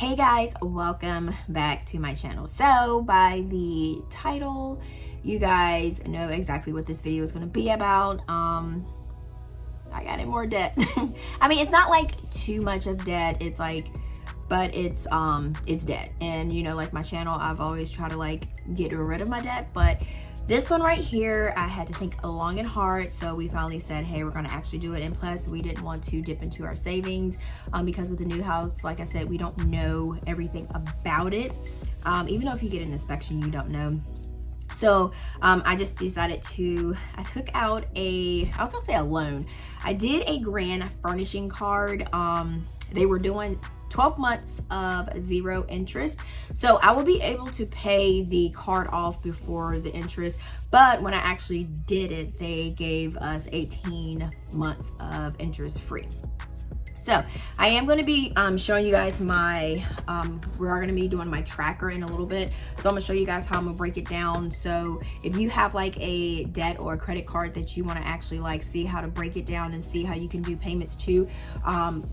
Hey guys, welcome back to my channel. So by the title, you guys know exactly what this video is going to be about. I got in more debt. I mean, it's not like too much of debt. It's like, but it's debt. And you know, like my channel, I've always tried to like get rid of my debt, but this one right here, I had to think long and hard. So we finally said, hey, we're going to actually do it. And plus, we didn't want to dip into our savings because with the new house, like I said, we don't know everything about it. Even though if you get an inspection, you don't know. So I just decided I took out I was gonna say a loan. I did a grand furnishing card. They were doing 12 months of 0 interest. So I will be able to pay the card off before the interest. But when I actually did it, they gave us 18 months of interest free. So I am going to be showing you guys my, we are going to be doing my tracker in a little bit. So I'm going to show you guys how I'm going to break it down. So if you have like a debt or a credit card that you want to actually like see how to break it down and see how you can do payments too,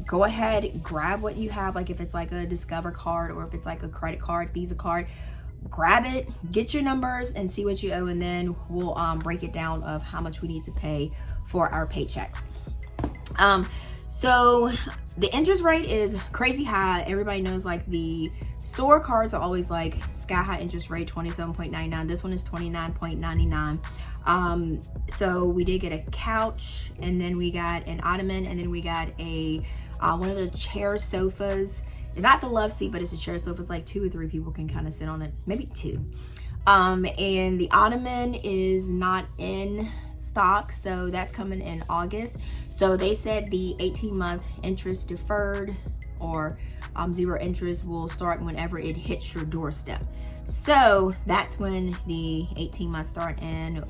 go ahead, grab what you have. Like if it's like a Discover card or if it's like a credit card, Visa card, grab it, get your numbers and see what you owe. And then we'll break it down of how much we need to pay for our paychecks. So the interest rate is crazy high. Everybody knows like the store cards are always like sky high interest rate, 27.99. This one is 29.99. So we did get a couch, and then we got an ottoman, and then we got a one of the chair sofas. It's not the love seat, but it's a chair sofa. It's like 2 or 3 people can kind of sit on it, maybe 2. And the ottoman is not in stock, so that's coming in August. So they said the 18-month interest deferred or 0 interest will start whenever it hits your doorstep. So that's when the 18 months start, and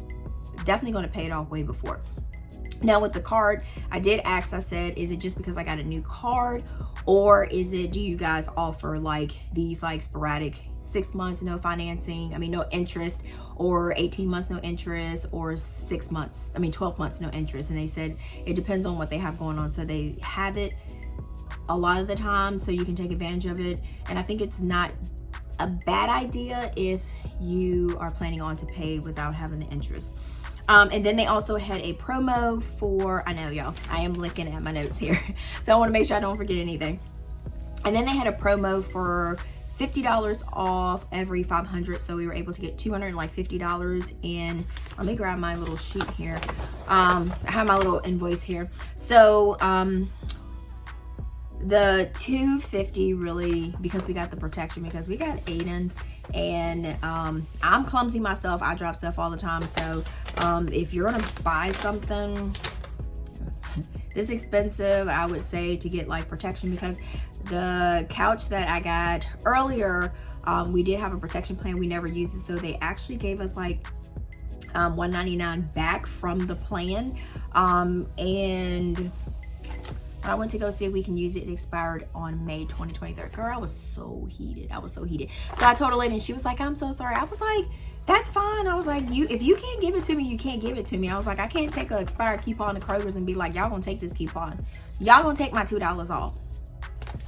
definitely going to pay it off way before. Now with the card, I did ask, I said, is it just because I got a new card, or is it, do you guys offer like these like sporadic 6 months no financing, no interest, or 18 months no interest, or 12 months no interest? And they said it depends on what they have going on. So they have it a lot of the time so you can take advantage of it. And I think it's not a bad idea if you are planning on to pay without having the interest. And then they also had a promo for, I know y'all, I am looking at my notes here, so I want to make sure I don't forget anything. And then they had a promo for $50 off every 500, so we were able to get $250. And let me grab my little sheet here. I have my little invoice here. So the $250 really, because we got the protection, because we got Aiden, and I'm clumsy myself. I drop stuff all the time. So if you're gonna buy something this expensive, I would say to get like protection, because the couch that I got earlier, we did have a protection plan. We never used it, so they actually gave us like $199 back from the plan. And I went to go see if we can use it. It expired on May 2023. Girl, I was so heated. So I told her later, and she was like, I'm so sorry. I was like, that's fine. I was like, if you can't give it to me, you can't give it to me. I was like, I can't take an expired coupon to Kroger's and be like, y'all gonna take this coupon. Y'all gonna take my $2 off.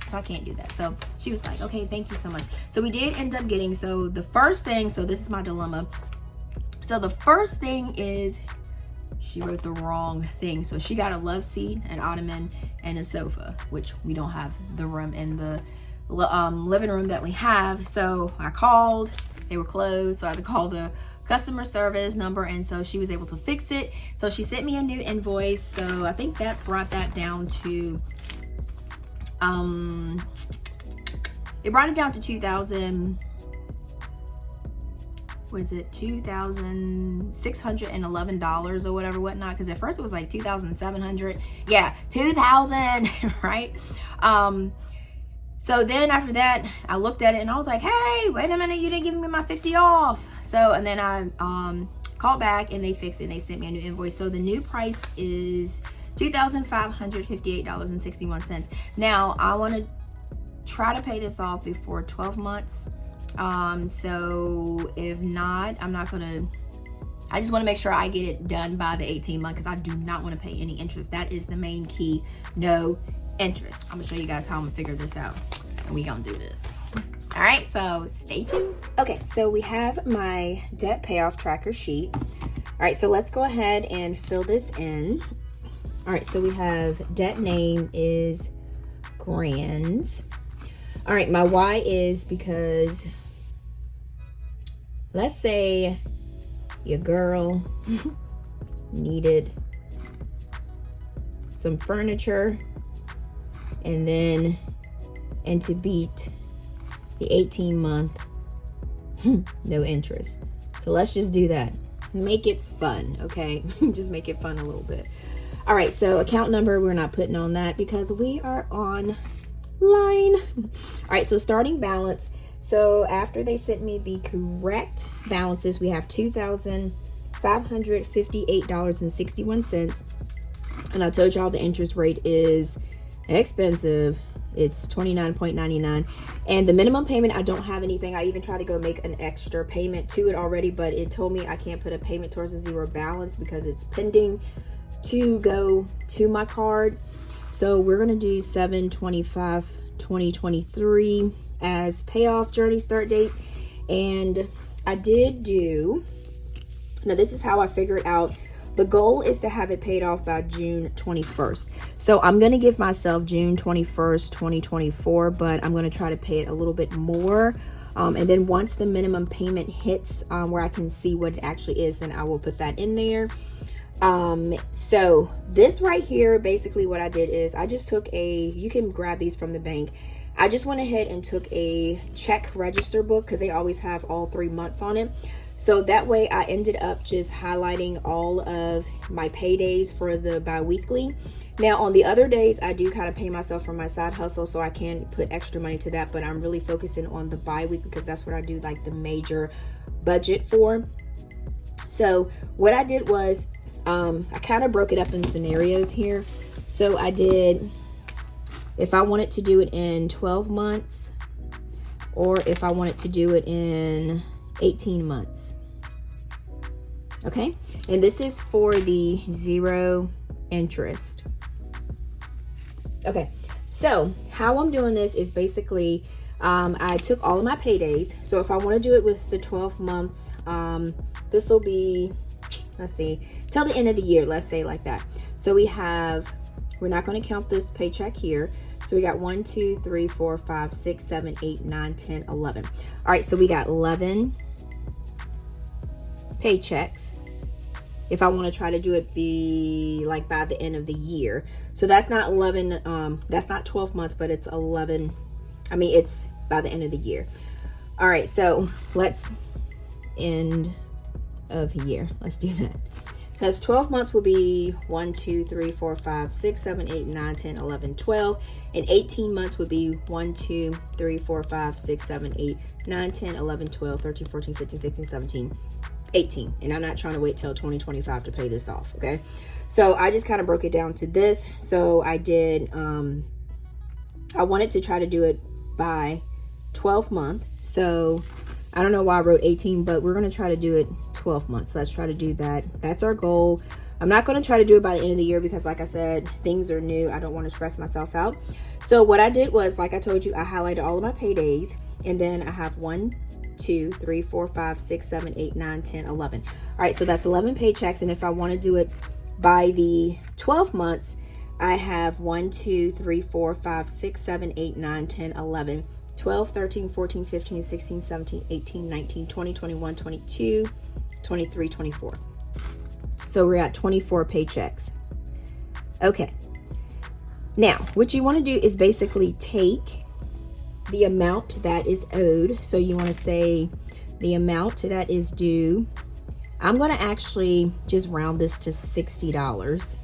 So I can't do that. So she was like, okay, thank you so much. So we did end up getting, so the first thing, so this is my dilemma. So the first thing is she wrote the wrong thing. So she got a love seat, an ottoman, and a sofa, which we don't have the room in the living room that we have. So I called, they were closed. So I had to call the customer service number, and so she was able to fix it. So she sent me a new invoice. So I think that brought that down to it brought it down to $2,611 or whatnot, because at first it was like 2,700. Yeah, 2,000 right? So then after that, I looked at it and I was like, hey, wait a minute, you didn't give me my 50 off. So, and then I called back and they fixed it and they sent me a new invoice. So the new price is $2,558.61. Now I want to try to pay this off before 12 months. So if not, I just want to make sure I get it done by the 18 month, because I do not want to pay any interest. That is the main key. No interest. I'm gonna show you guys how I'm gonna figure this out. and we gonna do this. All right, so stay tuned. Okay, so we have my debt payoff tracker sheet. All right, so let's go ahead and fill this in. All right, so we have debt name is Grands. All right, my why is because, let's say your girl needed some furniture and to beat the 18-month no interest. So let's just do that. Make it fun, okay? Just make it fun a little bit. All right, so account number, we're not putting on that because we are online. All right, so starting balance. So after they sent me the correct balances, we have $2,558.61. And I told y'all the interest rate is expensive. It's 29.99. And the minimum payment, I don't have anything. I even tried to go make an extra payment to it already, but it told me I can't put a payment towards a zero balance because it's pending to go to my card. So we're going to do 7/25/2023 as payoff journey start date. And I did do, now this is how I figured out. The goal is to have it paid off by June 21st. So I'm going to give myself June 21st, 2024, but I'm going to try to pay it a little bit more. And then once the minimum payment hits where I can see what it actually is, then I will put that in there. So this right here, basically what I did is I just took you can grab these from the bank. I just went ahead and took a check register book because they always have all 3 months on it. So that way I ended up just highlighting all of my paydays for the bi-weekly. Now on the other days, I do kind of pay myself for my side hustle, so I can put extra money to that, but I'm really focusing on the bi-weekly because that's what I do like the major budget for. So what I did was I kind of broke it up in scenarios here. So I did, if I wanted to do it in 12 months or if I wanted to do it in 18 months. Okay, and this is for the zero interest. Okay, so how I'm doing this is basically I took all of my paydays. So if I want to do it with the 12 months, this will be, let's see, till the end of the year, let's say like that. So we're not going to count this paycheck here. So we got 1, 2, 3, 4, 5, 6, 7, 8, 9, 10, 11. All right, so we got 11 paychecks. If I want to try to do it be like by the end of the year. So that's not 11, that's not 12 months, but it's 11. I mean, it's by the end of the year. All right, so let's end of year. Let's do that. Because 12 months will be 1, 2, 3, 4, 5, 6, 7, 8, 9, 10, 11, 12. And 18 months would be 1, 2, 3, 4, 5, 6, 7, 8, 9, 10, 11, 12, 13, 14, 15, 16, 17, 18. And I'm not trying to wait till 2025 to pay this off, okay? So I just kind of broke it down to this. So I did, I wanted to try to do it by 12 month. So I don't know why I wrote 18, but we're going to try to do it 12 months. Let's try to do that. That's our goal. I'm not going to try to do it by the end of the year because like I said, things are new. I don't want to stress myself out. So what I did was, like I told you, I highlighted all of my paydays, and then I have 1, 2, 3, 4, 5, 6, 7, 8, 9, 10, 11. All right, so that's 11 paychecks. And if I want to do it by the 12 months, I have 1, 2, 3, 4, 5, 6, 7, 8, 9, 10, 11, 12, 13, 14, 15, 16, 17, 18, 19, 20, 21, 22, 23, 24. So we're at 24 paychecks. Okay. Now, what you want to do is basically take the amount that is owed. So you want to say the amount that is due. I'm going to actually just round this to $60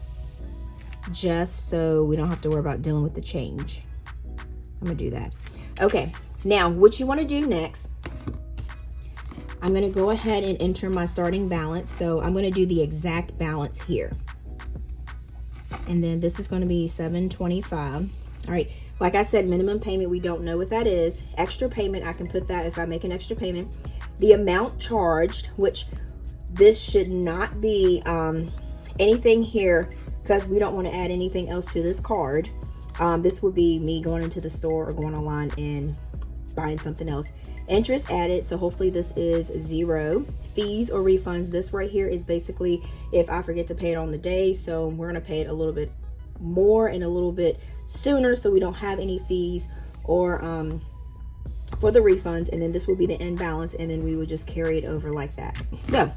just so we don't have to worry about dealing with the change. I'm going to do that. Okay. Now, what you want to do next, I'm going to go ahead and enter my starting balance. So I'm going to do the exact balance here. And then this is going to be $725. All right. Like I said, minimum payment, we don't know what that is. Extra payment, I can put that if I make an extra payment. The amount charged, which this should not be anything here because we don't want to add anything else to this card. This would be me going into the store or going online and buying something else. Interest added, so hopefully this is 0. Fees or refunds, this right here is basically if I forget to pay it on the day, so we're going to pay it a little bit more and a little bit sooner so we don't have any fees or for the refunds. And then this will be the end balance, and then we would just carry it over like that. So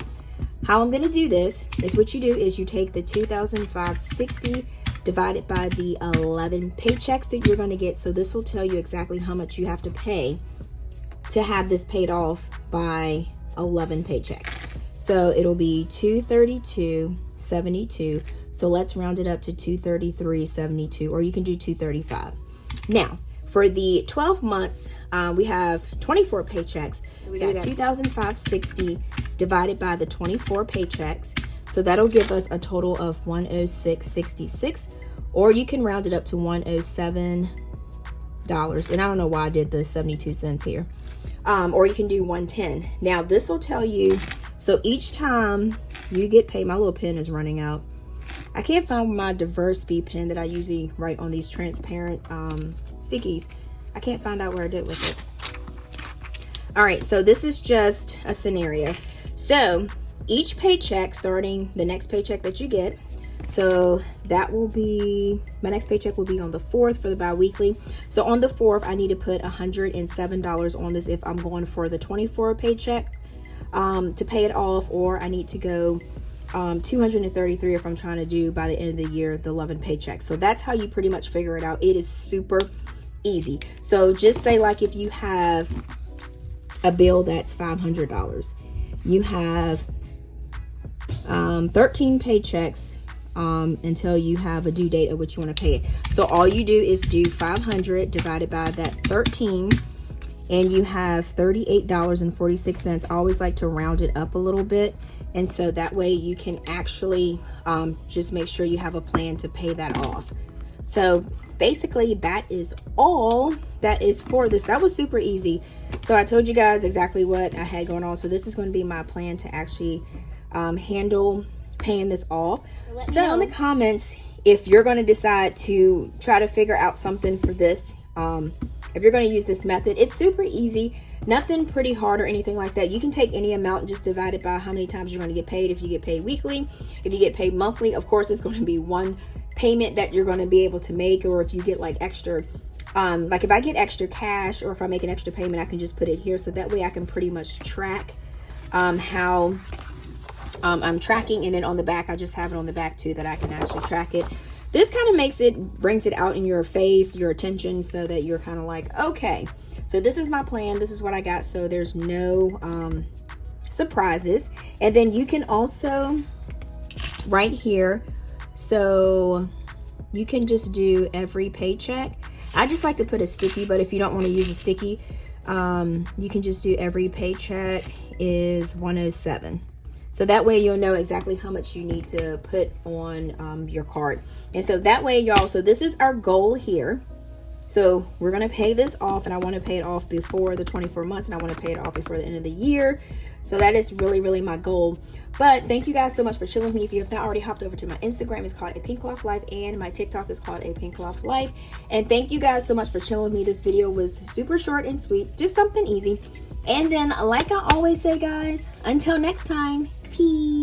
how I'm going to do this is, what you do is you take the $2,560 divided by the 11 paychecks that you're going to get. So this will tell you exactly how much you have to pay to have this paid off by 11 paychecks. So it'll be $232.72. So let's round it up to $233.72, or you can do $235. Now, for the 12 months, we have 24 paychecks. So we got $2,560 divided by the 24 paychecks. So that'll give us a total of $106.66, or you can round it up to $107. And I don't know why I did the 72 cents here. Or you can do $110. Now this will tell you, so each time you get paid, my little pen is running out. I can't find my diverse speed pen that I usually write on these transparent stickies. I can't find out where I did with it. All right, so this is just a scenario. So each paycheck, starting the next paycheck that you get, so that will be, my next paycheck will be on the 4th for the bi-weekly. So on the 4th, I need to put $107 on this if I'm going for the 24 paycheck to pay it off, or I need to go 233 if I'm trying to do by the end of the year the 11 paychecks. So that's how you pretty much figure it out. It is super easy. So just say, like, if you have a bill that's $500, you have 13 paychecks until you have a due date at which you want to pay it. So all you do is do 500 divided by that 13, and you have $38.46. I always like to round it up a little bit, and so that way you can actually just make sure you have a plan to pay that off. So basically that is all that is for this. That was super easy. So I told you guys exactly what I had going on. So this is going to be my plan to actually handle paying this off. So in the comments, if you're going to decide to try to figure out something for this, if you're going to use this method, it's super easy, nothing pretty hard or anything like that. You can take any amount and just divide it by how many times you're going to get paid. If you get paid weekly, if you get paid monthly, of course it's going to be one payment that you're going to be able to make. Or if you get like extra, like if I get extra cash, or if I make an extra payment, I can just put it here. So that way I can pretty much track how I'm tracking. And then on the back, I just have it on the back too, that I can actually track it. This kind of brings it out in your face, your attention, so that you're kind of like, okay, so this is my plan, this is what I got, so there's no surprises. And then you can also, right here, so you can just do every paycheck. I just like to put a sticky, but if you don't want to use a sticky, you can just do every paycheck is 107. So that way you'll know exactly how much you need to put on your card. And so that way, y'all, so this is our goal here. So we're going to pay this off, and I want to pay it off before the 24 months, and I want to pay it off before the end of the year. So that is really, really my goal. But thank you guys so much for chilling with me. If you have not already hopped over to my Instagram, it's called 𝗗𝗓𝗡, and my TikTok is called 𝗗𝗓𝗡. And thank you guys so much for chilling with me. This video was super short and sweet, just something easy. And then, like I always say, guys, until next time, peace.